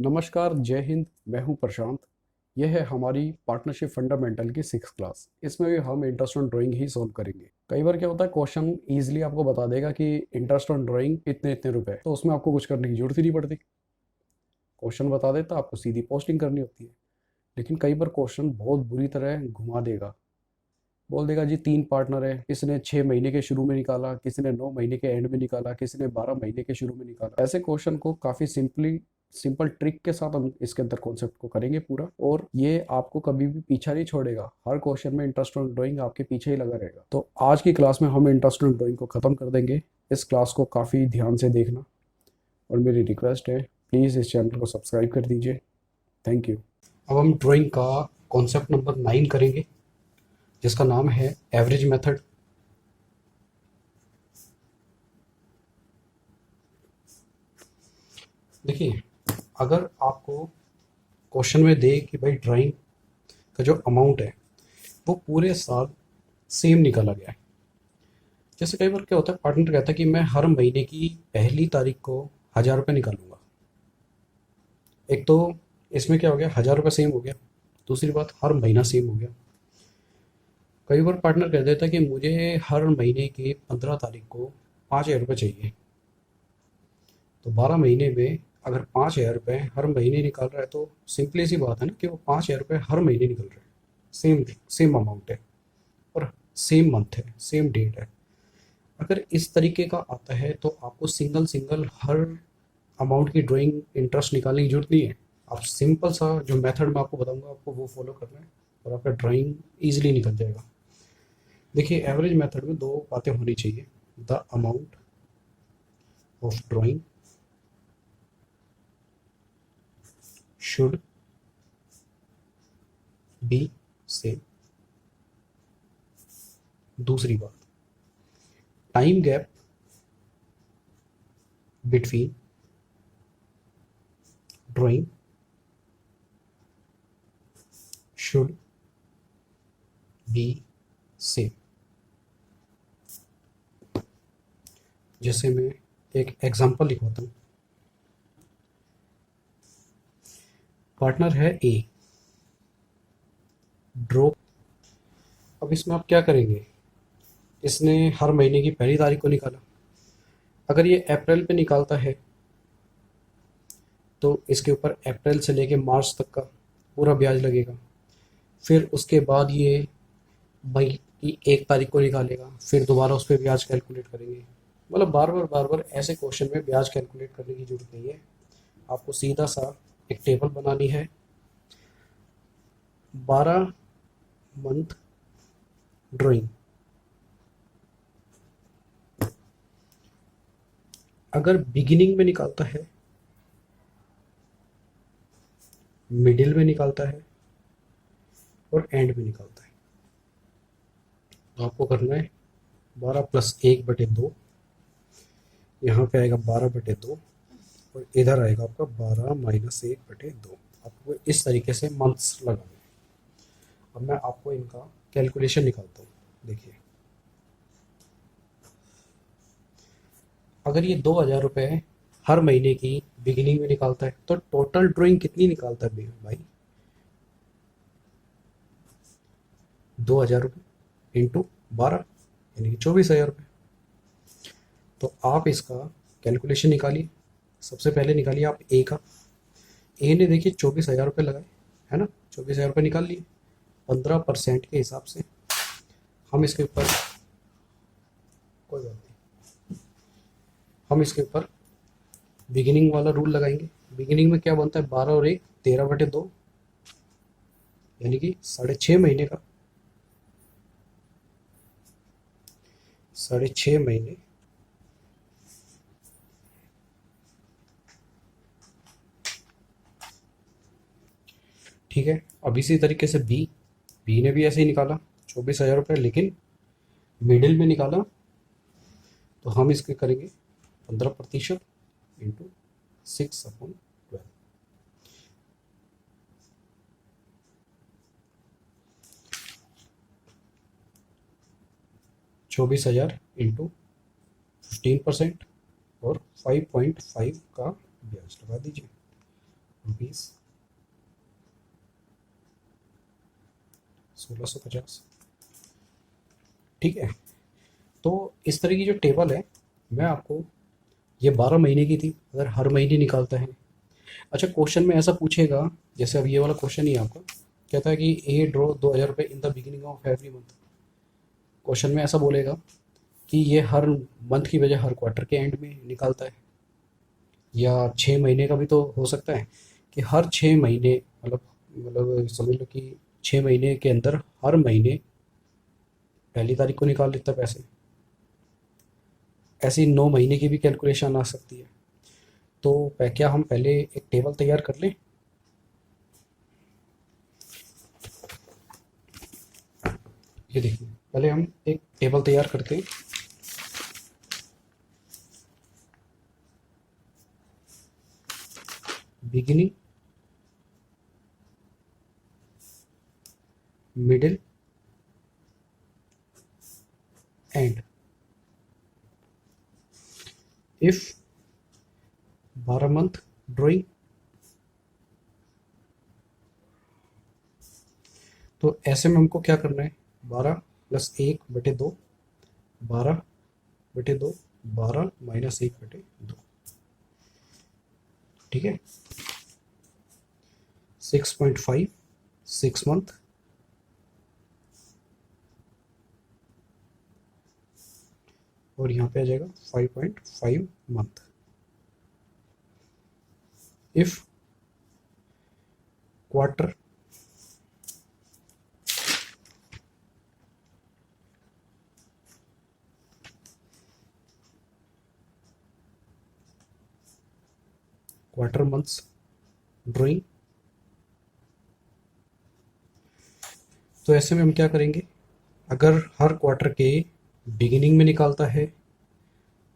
नमस्कार, जय हिंद। मैं हूं प्रशांत। यह है हमारी पार्टनरशिप फंडामेंटल की 6th क्लास। इसमें भी हम interest on drawing he solve करेंगे। कई बार क्या होता है, क्वेश्चन इजीली आपको बता देगा कि इंटरेस्ट ऑन ड्राइंग इतने इतने रुपए, तो उसमें आपको कुछ करने की जरूरत ही नहीं पड़ती। क्वेश्चन बता देता, आपको सीधी पोस्टिंग करनी होती है। लेकिन कई बार क्वेश्चन बहुत बुरी तरह घुमा देगा। बोल देगा जी 3 पार्टनर है, किसी ने 6 महीने के शुरू में निकाला, किसी ने 9 महीने के एंड में निकाला, किसी ने 12 महीने के शुरू में निकाला। ऐसे क्वेश्चन को काफ़ी सिंपल ट्रिक के साथ हम इसके अंदर कॉन्सेप्ट को करेंगे पूरा, और ये आपको कभी भी पीछा नहीं छोड़ेगा। हर क्वेश्चन में इंटरेस्ट ऑन ड्राइंग आपके पीछे ही लगा रहेगा। तो आज की क्लास में हम इंटरेस्ट ऑन ड्राइंग को ख़त्म कर देंगे। इस क्लास को काफ़ी ध्यान से देखना, और मेरी रिक्वेस्ट है, प्लीज़ इस चैनल को सब्सक्राइब कर दीजिए। Thank you. अब हम ड्राइंग का कॉन्सेप्ट नंबर 9 करेंगे, जिसका नाम है एवरेज मेथड। देखिए, अगर आपको क्वेश्चन में दे कि भाई ड्राइंग का जो अमाउंट है वो पूरे साल सेम निकाला गया है। जैसे कई बार क्या होता है, पार्टनर कहता है कि मैं हर महीने की पहली तारीख को 1000 रुपये निकालूंगा। एक तो इसमें क्या हो गया, 1000 रुपये सेम हो गया। दूसरी बात, हर महीना सेम हो गया। कई बार पार्टनर कह देता है कि मुझे हर महीने की 15 तारीख को 5000 रुपये चाहिए। तो 12 महीने में अगर 5000 रुपये हर महीने निकल रहा है, तो सिंपली सी बात है ना कि वो 5000 रुपये हर महीने निकल रहे हैं। सेम सेम अमाउंट है, और सेम मंथ है, सेम डेट है। अगर इस तरीके का आता है तो आपको सिंगल सिंगल हर अमाउंट की ड्राइंग इंटरेस्ट निकालने की जरूरत नहीं है। आप सिंपल सा जो मेथड मैं आपको बताऊंगा, आपको वो फॉलो करना है, और आपका ड्राइंग ईजिली निकल जाएगा। देखिए, एवरेज मेथड में दो बातें होनी चाहिए। The amount of drawing should be same. दूसरी बात, time gap between drawing should be same. जैसे मैं एक एग्जांपल लिखवाता हूँ। पार्टनर है ए, ड्रॉ। अब इसमें आप क्या करेंगे, इसने हर महीने की पहली तारीख को निकाला। अगर ये अप्रैल पे निकालता है तो इसके ऊपर अप्रैल से लेके मार्च तक का पूरा ब्याज लगेगा। फिर उसके बाद ये मई की 1 तारीख को निकालेगा, फिर दोबारा उस पर ब्याज कैलकुलेट करेंगे। मतलब बार बार ऐसे क्वेश्चन में ब्याज कैलकुलेट करने की जरूरत नहीं है। आपको सीधा सा एक टेबल बनानी है। 12 मंथ ड्राइंग। अगर बिगिनिंग में निकालता है, मिडिल में निकालता है, और एंड में निकालता है, तो आपको करना है 12+1/2। यहाँ पे आएगा 12/2, और इधर आएगा आपका 12-1/2। आपको इस तरीके से मंथ्स लगाने हैं। अब मैं आपको इनका कैलकुलेशन निकालता हूँ। देखिए, अगर ये 2000 रुपये हर महीने की बिगिनिंग में निकालता है, तो टोटल ड्राइंग कितनी निकालता है भाई? 2000 रुपये इंटू 12, यानी कि 24,000 रुपये। तो आप इसका कैलकुलेशन निकालिए। सबसे पहले निकालिए आप ए का। ए ने देखिए 24,000 रुपये लगाए, है ना। 24,000 रुपये निकाल लिए। 15% के हिसाब से हम इसके ऊपर, कोई बात नहीं, हम इसके ऊपर बिगिनिंग वाला रूल लगाएंगे। बिगिनिंग में क्या बनता है, 12 और 1 13/2, यानी कि 6.5 महीने का। 6.5 महीने ठीक है। अब इसी तरीके से बी, बी ने भी ऐसे ही निकाला 24,000 रुपये, लेकिन मिडिल में निकाला। तो हम इसके करेंगे 15% इंटू 6/12। 24,000 इंटू 15% और 5.5 का ब्याज लगा दीजिए। 20, 1650। ठीक है, तो इस तरह की जो टेबल है, मैं आपको, ये 12 महीने की थी, अगर हर महीने निकालता है। अच्छा, क्वेश्चन में ऐसा पूछेगा, जैसे अब ये वाला क्वेश्चन ही है आपका, कहता है कि ए ड्रॉ 2000 रुपये इन the beginning of every month. Question में ऐसा बोलेगा कि ये हर मंथ की बजाय हर क्वार्टर के एंड में निकालता है, या 6 महीने का भी तो हो सकता है कि हर 6 महीने, मतलब समझ लो कि 6 महीने के अंदर हर महीने पहली तारीख को निकाल लेता पैसे। ऐसी 9 महीने की भी कैलकुलेशन आ सकती है। तो क्या हम पहले एक टेबल तैयार कर लें? ये देखिए, पहले हम एक टेबल तैयार करते हैं। Beginning, middle, and. If 12 month drawing, तो ऐसे में हमको क्या करना है, 12+1/2, 12/2, 12-1/2। ठीक है, 6.5 6 मंथ, और यहाँ पे आ जाएगा 5.5 month. If quarter, quarter months drawing, तो ऐसे में हम क्या करेंगे, अगर हर क्वार्टर के बिगिनिंग में निकालता है,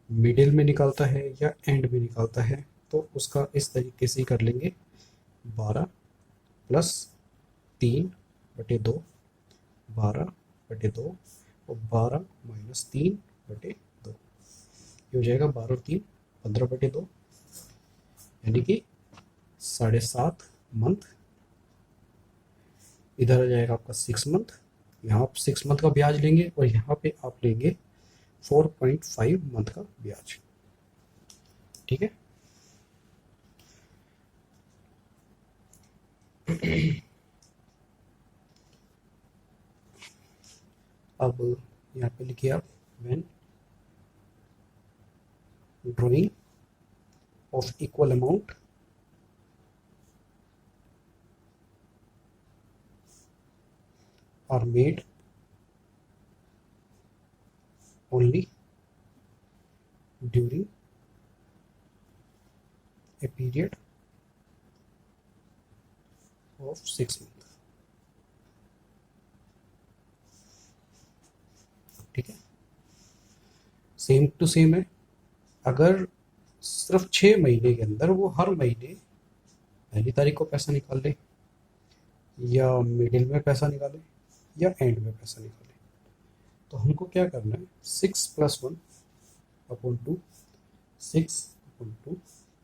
मिडिल में निकालता है, या एंड में निकालता है, तो उसका इस तरीके से ही कर लेंगे, 12+3/2, 12/2, और 12-3/2। ये हो जाएगा 12 और 3 15/2, यानी कि 7.5 मंथ। इधर आ जाएगा आपका 6 मंथ। यहाँ आप 6 मंथ का ब्याज लेंगे, और यहाँ पे आप लेंगे 4.5 मंथ का ब्याज। ठीक है, अब यहाँ पे लिखिए आप, when drawing of equal amount are made only during a period of 6 month। ठीक है, सेम टू सेम है। अगर सिर्फ 6 महीने के अंदर वो हर महीने पहली तारीख को पैसा निकाल ले, या मिडिल में पैसा निकाले, या एंड में पैसा निकाले, तो हमको क्या करना है, 6+1/2, 6/2,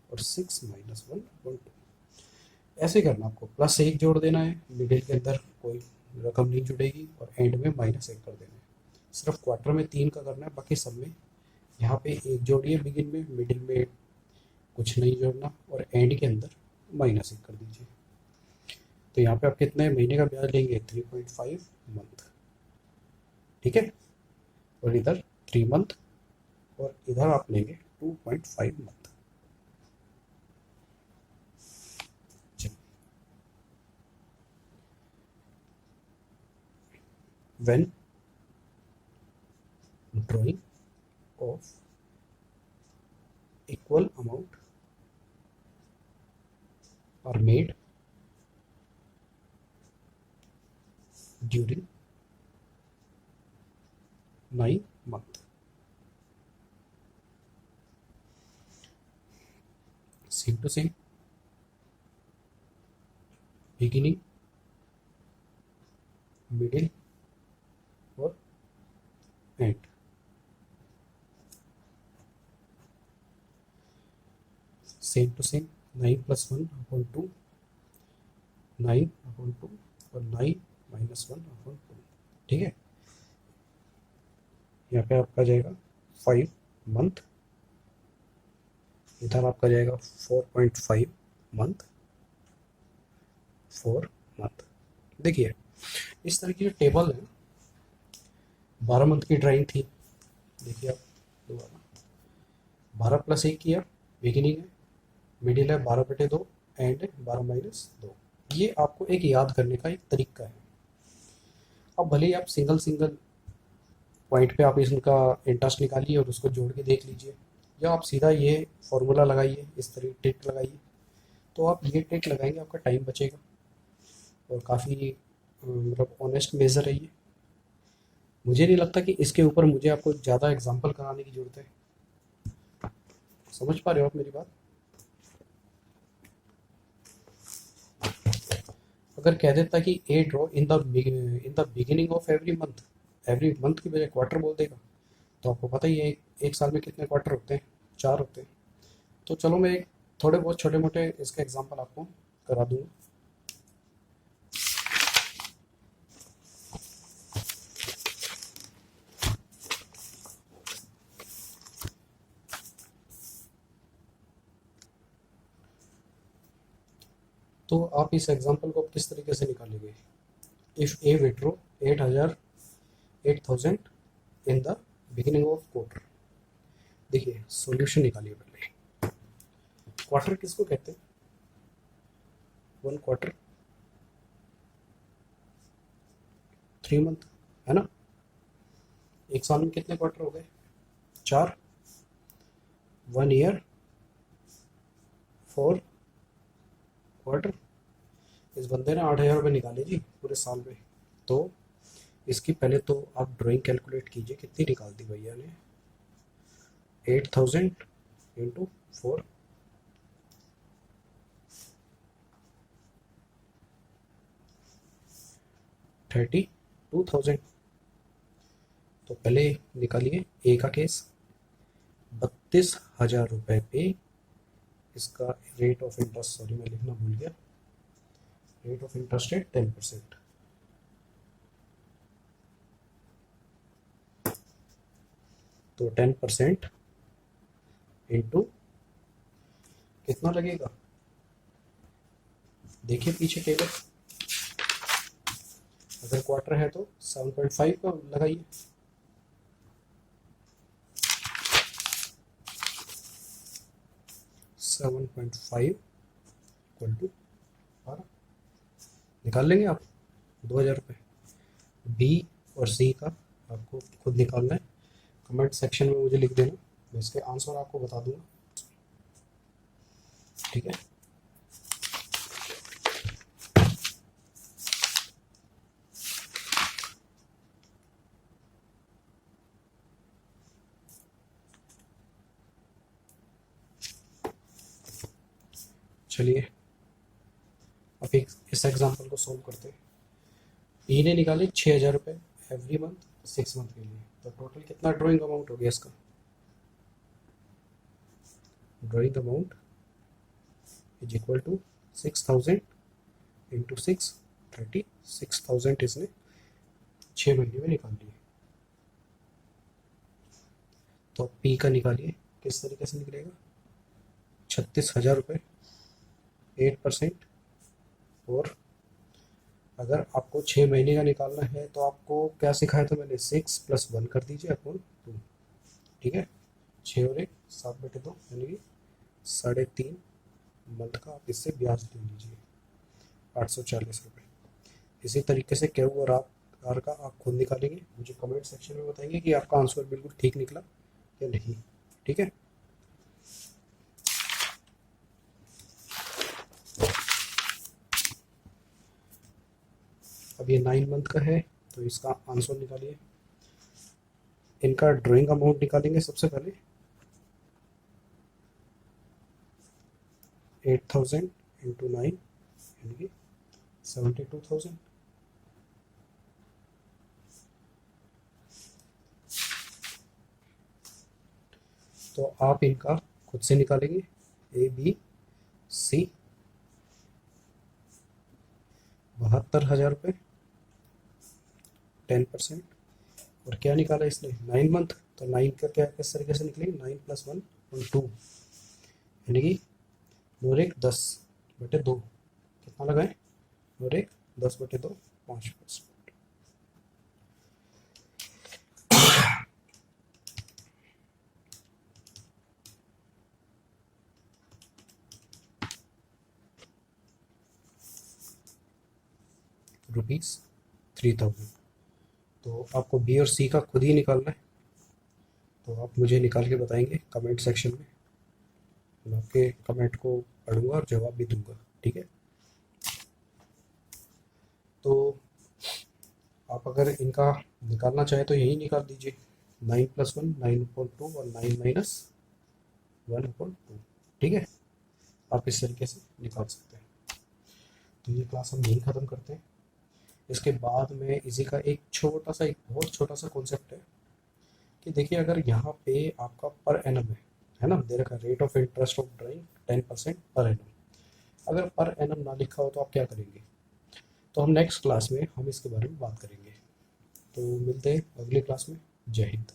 और 6-1/2, ऐसे करना। आपको +1 जोड़ देना है, मिडिल के अंदर कोई रकम नहीं जुड़ेगी, और एंड में -1 कर देना है। सिर्फ क्वार्टर में 3 का करना है, बाकी सब में यहाँ पे 1 जोड़िए, बिगिन में, मिडिल में कुछ नहीं जोड़ना, और एंड के अंदर -1 कर दीजिए। तो यहाँ पे आप कितने महीने का ब्याज लेंगे, 3.5 मंथ। ठीक है, और इधर 3 मंथ, और इधर आप लेंगे 2.5 month. when drawing of equal amount are made during 9 month। Same to same, beginning, middle, और end। Same to same, 9+1/2, 9/2 और 9 - 1/2, ठीक है। यहाँ पे आपका जाएगा 5 मंथ, इधर आपका जाएगा 4.5 मंथ, 4 मंथ। देखिए इस तरह की जो टेबल है, 12 मंथ की ड्राइंग थी। देखिए आप दोबारा 12+1 किया, बिगिनिंग है, मिडिल है 12/2 एंड 12 - 2। ये आपको एक याद करने का एक तरीका है। अब भले ही आप सिंगल सिंगल पॉइंट पे आप इनका इंटरेस्ट निकालिए और उसको जोड़ के देख लीजिए, या आप सीधा ये फॉर्मूला लगाइए, इस तरह ट्रिक लगाइए। तो आप ये ट्रिक लगाएंगे, आपका टाइम बचेगा और काफ़ी मतलब ऑनेस्ट मेज़र है ये। मुझे नहीं लगता कि इसके ऊपर मुझे आपको ज़्यादा एग्जांपल कराने की ज़रूरत है। समझ पा रहे हो आप मेरी बात? अगर कह देता कि a draw in the beginning of every month की बजाय क्वार्टर बोल देगा, तो आपको पता ही है एक साल में कितने क्वार्टर होते हैं, 4 होते हैं। तो चलो मैं एक थोड़े बहुत छोटे मोटे इसका एग्जांपल आपको करा दूंगा। तो आप इस एग्जांपल को किस तरीके से निकालेंगे? If A withdraw 8,000 in the beginning of quarter. देखिए सॉल्यूशन निकालिए पहले। क्वार्टर किसको कहते हैं? 1 क्वार्टर 3 मंथ, है ना। एक साल में कितने क्वार्टर हो गए? 4। 1 ईयर 4 क्वार्टर। इस बंदे ने 8,000 रुपये निकाले जी पूरे साल में। तो इसकी पहले तो आप ड्राइंग कैलकुलेट कीजिए, कितनी निकाल दी भैया ने? 8,000 इंटू 4, 32,000। तो पहले निकालिए ए का केस। 32,000 रुपये पे इसका रेट ऑफ इंटरेस्ट, सॉरी मैं लिखना भूल गया, रेट ऑफ इंटरेस्ट है 10%। तो 10% इंटू कितना लगेगा? देखिए पीछे टेबल, अगर क्वार्टर है तो 7.5 का लगाइए। 7.5 इक्वल टू 12। निकाल लेंगे आप 2,000 रुपये। बी और सी का आपको खुद निकालना है, कमेंट सेक्शन में मुझे लिख देना, मैं इसके आंसर आपको बता दूंगा, ठीक है। चलिए अब एक इस एग्जांपल को सॉल्व करते हैं। ई ने निकाले 6,000 रुपये एवरी मंथ 6 मंथ के लिए, तो टोटल कितना ड्राइंग अमाउंट हो गया इसका? Drawing amount is equal to 6,000 into 6, 36,000 इसने 6 महीने में निकाल लिए। तो पी का निकालिए, किस तरीके से निकलेगा? 36,000 रुपये 8%। और अगर आपको 6 महीने का निकालना है तो आपको क्या सिखाया था मैंने? 6+1 कर दीजिए अपॉन 2, ठीक है। 6 और 1 7/2 यानी कि 3.5 मंथ का आप इससे ब्याज ले लीजिए, 840 रुपये। इसी तरीके से क्यू और आर का आप खुद निकालेंगे, मुझे कमेंट सेक्शन में बताएंगे कि आपका आंसर बिल्कुल ठीक निकला या नहीं, ठीक है। अब ये 9 मंथ का है, तो इसका आंसर निकालिए। इनका ड्राइंग अमाउंट निकालेंगे सबसे पहले। 8,000 इंटू 9 यानी कि 72,000। तो आप इनका खुद से निकालेंगे, ए बी सी। 72,000 रुपये 10%। और क्या निकाला इसने 9 मंथ, तो 9 का क्या किस तरीके से निकलेगी 9 + 1 = 2, यानी कि 9×10/2 कितना लगाएं 9×10/2 5%। ₹3000। तो आपको बी और सी का खुद ही निकालना है, तो आप मुझे निकाल के बताएंगे कमेंट सेक्शन में। मैं आपके कमेंट को पढ़ूंगा और जवाब भी दूंगा, ठीक है। तो आप अगर इनका निकालना चाहें तो यही निकाल दीजिए, 9 + 1 9/2 और 9 - 1/2, ठीक है। आप इस तरीके से निकाल सकते हैं। तो ये क्लास हम यहीं ख़त्म करते हैं। इसके बाद में इसी का एक बहुत छोटा सा कॉन्सेप्ट है कि देखिए, अगर यहाँ पे आपका पर एनम है ना, दे रखा rate of interest of drawing 10% per annum. अगर पर एनम ना लिखा हो तो आप क्या करेंगे, तो हम नेक्स्ट क्लास में हम इसके बारे में बात करेंगे। तो मिलते हैं अगली क्लास में। जय हिंद।